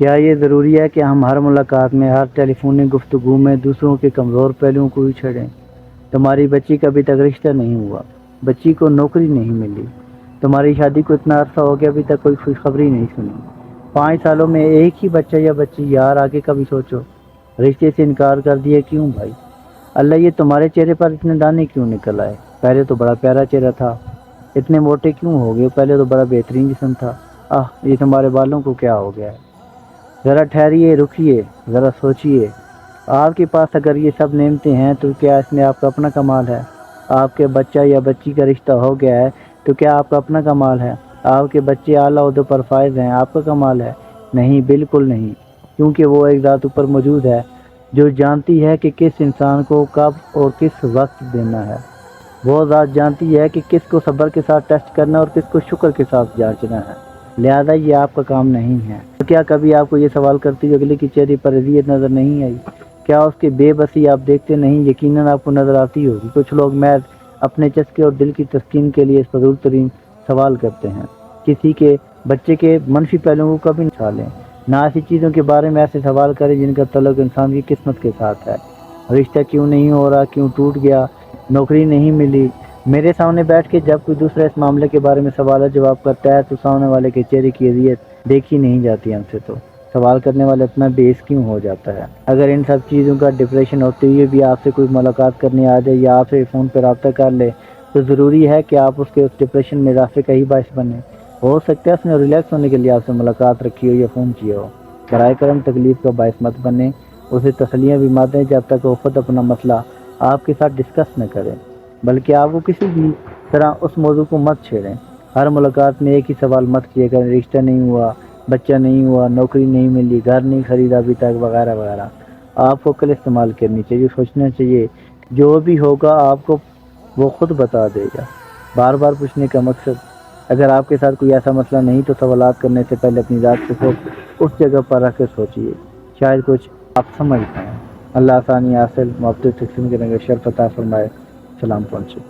کیا یہ ضروری ہے کہ ہم ہر ملاقات میں، ہر ٹیلی فونی گفتگو میں دوسروں کے کمزور پہلوؤں کو ہی چھیڑیں؟ تمہاری بچی کا ابھی تک رشتہ نہیں ہوا، بچی کو نوکری نہیں ملی، تمہاری شادی کو اتنا عرصہ ہو گیا ابھی تک کوئی خوشخبری نہیں سنی، 5 سالوں میں ایک ہی بچہ یا بچی، یار آگے کا بھی سوچو۔ رشتے سے انکار کر دیا کیوں بھائی؟ اللہ، یہ تمہارے چہرے پر اتنے دانے کیوں نکل آئے؟ پہلے تو بڑا پیارا چہرہ تھا، اتنے موٹے کیوں ہو گئے؟ پہلے تو بڑا بہترین جسم تھا، یہ تمہارے بالوں کو کیا ہو گیا ہے؟ ذرا ٹھہریے، رکیے، ذرا سوچیے۔ آپ کے پاس اگر یہ سب نعمتیں ہیں تو کیا اس میں آپ کا اپنا کمال ہے؟ آپ کے بچہ یا بچی کا رشتہ ہو گیا ہے تو کیا آپ کا اپنا کمال ہے؟ آپ کے بچے اعلیٰ عہدوں پر فائز ہیں، آپ کا کمال ہے؟ نہیں، بالکل نہیں، کیونکہ وہ ایک ذات اوپر موجود ہے جو جانتی ہے کہ کس انسان کو کب اور کس وقت دینا ہے۔ وہ ذات جانتی ہے کہ کس کو صبر کے ساتھ ٹیسٹ کرنا اور کس کو شکر کے ساتھ جانچنا ہے، لہذا یہ آپ کا کام نہیں ہے۔ تو کیا کبھی آپ کو یہ سوال کرتے ہوئے اگلے کی چہرے پر اذیت نظر نہیں آئی؟ کیا اس کی بے بسی آپ دیکھتے نہیں؟ یقیناً آپ کو نظر آتی ہوگی۔ کچھ لوگ محض اپنے چسکے اور دل کی تسکین کے لیے اس فضول ترین سوال کرتے ہیں۔ کسی کے بچے کے منفی پہلوؤں کو کبھی نہ چھالیں، نہ ایسی چیزوں کے بارے میں ایسے سوال کریں جن کا تعلق انسان کی قسمت کے ساتھ ہے۔ رشتہ کیوں نہیں ہو رہا، کیوں ٹوٹ گیا، نوکری نہیں ملی؟ میرے سامنے بیٹھ کے جب کوئی دوسرا اس معاملے کے بارے میں سوال جواب کرتا ہے تو سامنے والے کے چہرے کی اذیت دیکھی نہیں جاتی ہم سے، تو سوال کرنے والا اتنا بےعز کیوں ہو جاتا ہے؟ اگر ان سب چیزوں کا ڈپریشن ہوتے ہوئے بھی آپ سے کوئی ملاقات کرنے آ جائے یا آپ سے فون پہ رابطہ کر لے تو ضروری ہے کہ آپ اس کے اس ڈپریشن میں اضافے کا ہی باعث بنیں؟ ہو سکتا ہے اس نے ریلیکس ہونے کے لیے آپ سے ملاقات رکھی ہو یا فون کیا ہو۔ برائے کرم تکلیف کا باعث مت بنیں، اسے تسلیاں بھی مت دیں جب تک وہ خود اپنا مسئلہ آپ کے ساتھ ڈسکس نہ کریں، بلکہ آپ کو کسی بھی طرح اس موضوع کو مت چھیڑیں۔ ہر ملاقات میں ایک ہی سوال مت کیے کریں، رشتہ نہیں ہوا، بچہ نہیں ہوا، نوکری نہیں ملی، گھر نہیں خریدا ابھی تک، وغیرہ وغیرہ۔ آپ کو عقل استعمال کرنی چاہیے، سوچنا چاہیے، جو بھی ہوگا آپ کو وہ خود بتا دے گا۔ بار بار پوچھنے کا مقصد، اگر آپ کے ساتھ کوئی ایسا مسئلہ نہیں تو سوالات کرنے سے پہلے اپنی ذات کو خود اس جگہ پر رکھ کے سوچیے، شاید کچھ آپ سمجھ پائیں۔ اللہ آسانی حاصل، محبت تقسیم کرنے کا شرف عطا فرمائے۔ سلام پہنچے۔